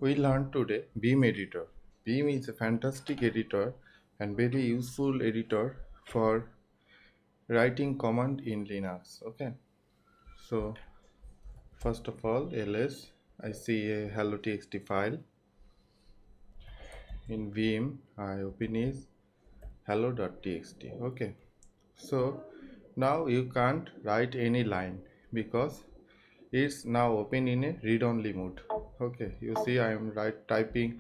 We learned today Vim Editor. Vim is a fantastic editor and very useful editor for writing command in Linux. Okay, so first of all, ls I see a hello.txt file in Vim. I open is hello.txt. Okay, so now you can't write any line because it's now open in a read-only mode. Okay, you see I am typing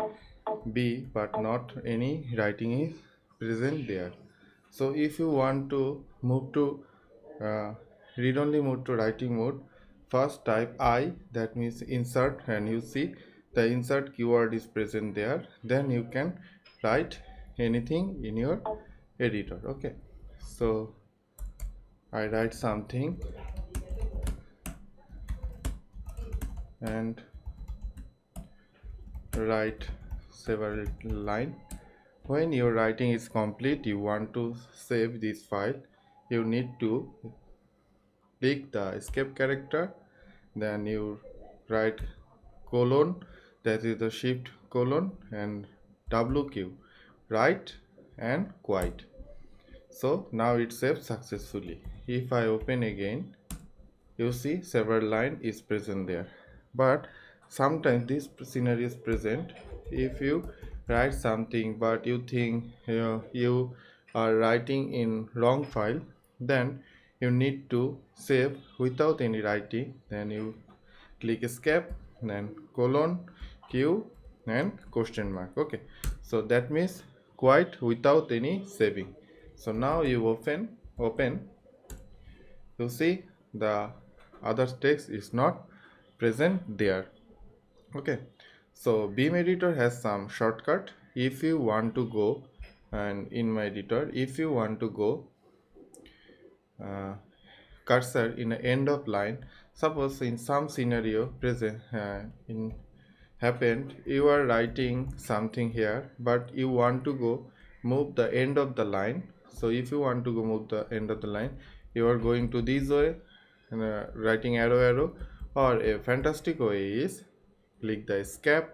B but not any writing is present there. So if you want to move to uh, read-only mode to writing mode, first type I, that means insert, and you see the insert keyword is present there. Then you can write anything in your editor. Okay, so I write something and write several line. When your writing is complete, you want to save this file, you need to click the escape character, then you write colon, that is the shift colon, and WQ, write and quiet. So now it saves successfully. If I open again, you see several line is present there, but sometimes this scenario is present if you write something but you think you are writing in wrong file, then you need to save without any writing. Then you click escape, then colon, q, and question mark. Okay, so that means quite without any saving. So now you open, you see the other text is not present there. Okay, so Beam editor has some shortcut. If you want to go, and in my editor, if you want to go uh, cursor in the end of line, suppose in some scenario present in happened, you are writing something here but you want to go move the end of the line. So if you want to go move the end of the line, you are going to this way, writing arrow, or a fantastic way is click the escape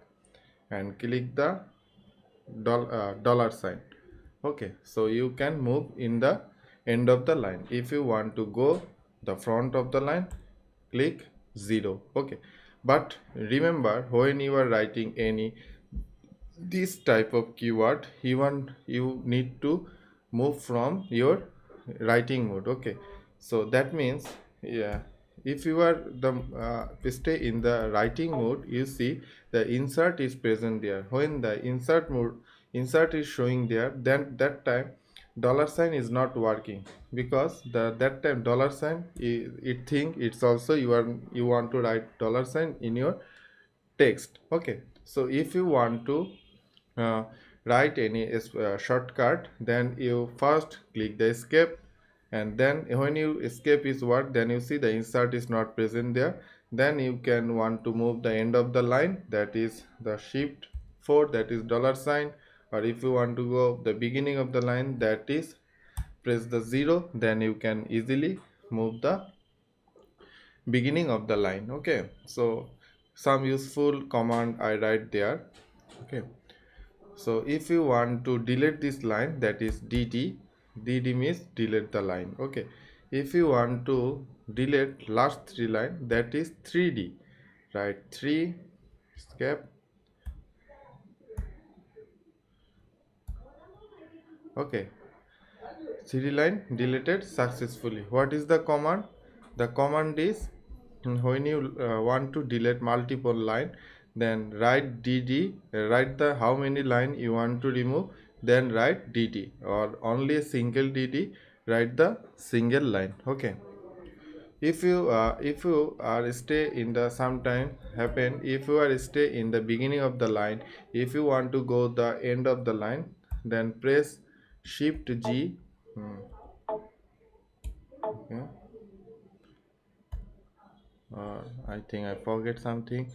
and click the dollar sign. Okay, so you can move in the end of the line. If you want to go the front of the line, click 0. Okay, but remember, when you are writing any this type of keyword, even you need to move from your writing mode. Okay, so that means, yeah, if you are the stay in the writing mode, you see the insert is present there. When the insert is showing there, then that time dollar sign is not working, because that time dollar sign it think it's also you want to write dollar sign in your text. Okay, so if you want to uh, write any shortcut, then you first click the escape, and then when you escape is what, then you see the insert is not present there. Then you can want to move the end of the line, that is the shift 4, that is dollar sign. Or if you want to go the beginning of the line, that is press the 0, then you can easily move the beginning of the line. Okay, so some useful command I write there. Okay, so if you want to delete this line, that is dd means delete the line. Okay, if you want to delete last 3 line, that is 3d, write 3, escape. Okay, 3 line deleted successfully. What is the command? The command is, when you want to delete multiple line, then write dd, write the how many line you want to remove, then write dd, or only a single dd, write the single line. Okay, if you are stay in the sometime happen, if you are stay in the beginning of the line, if you want to go the end of the line, then press shift g. Okay, I think I forget something.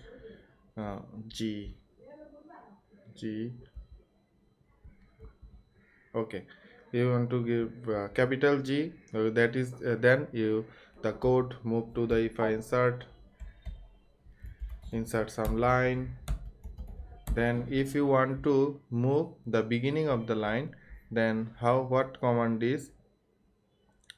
G G. Okay, you want to give capital G, that is then you the code move to the, if I insert some line, Then if you want to move the beginning of the line, then what command is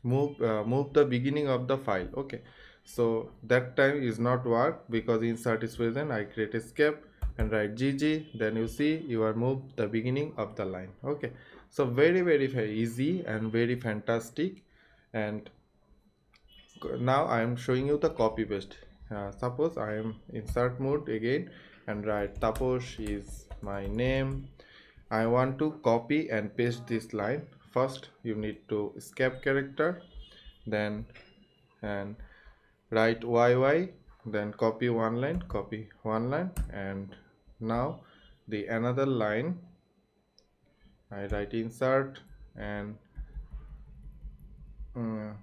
move the beginning of the file. Okay, so that time is not work because insert is present. I create escape and write gg, then you see you are moved the beginning of the line. Okay, so very easy and very fantastic. And now I am showing you the copy paste. Suppose I am insert mode again and write Taposh is my name. I want to copy and paste this line. First you need to escape character, then and write yy, then copy one line, and now the another line I write insert and uh,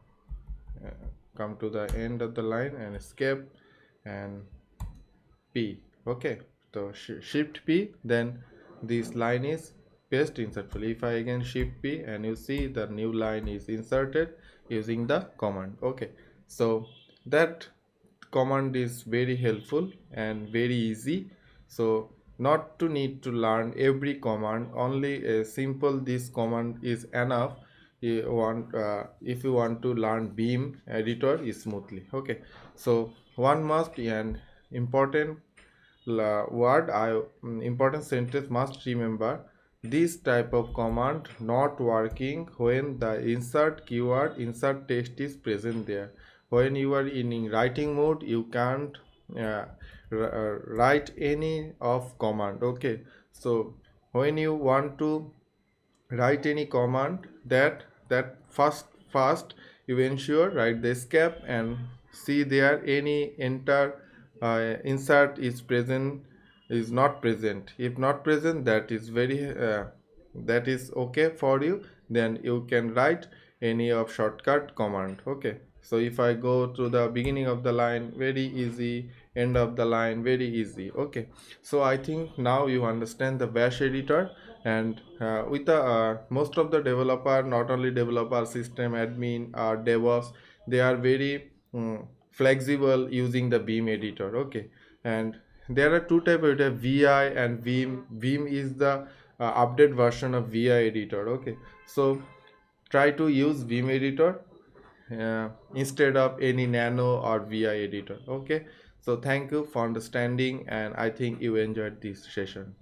come to the end of the line and escape and P. Okay, so shift P, then this line is paste insertful. If I again shift P, and you see the new line is inserted using the command. Okay, so that command is very helpful and very easy. So not to need to learn every command, only a simple this command is enough. If you want to learn Vim editor smoothly. Okay, so one must and important important sentence must remember this type of command not working when the insert keyword insert text is present there. When you are in writing mode, you can't uh, write any of command. Okay, so when you want to write any command, that first you ensure write the escape and see there any enter insert is present is not present. If not present, that is okay for you. Then you can write any of shortcut command. Okay, so if I go to the beginning of the line, very easy, end of the line, very easy. Okay, so I think now you understand the bash editor. And with the most of the developer, not only developer, system admin or DevOps, they are very flexible using the Vim editor. Okay, and there are two type of editor, vi and Vim. Vim is the update version of vi editor. Okay, so try to use Vim editor instead of any nano or vi editor. Okay, so thank you for understanding, and I think you enjoyed this session.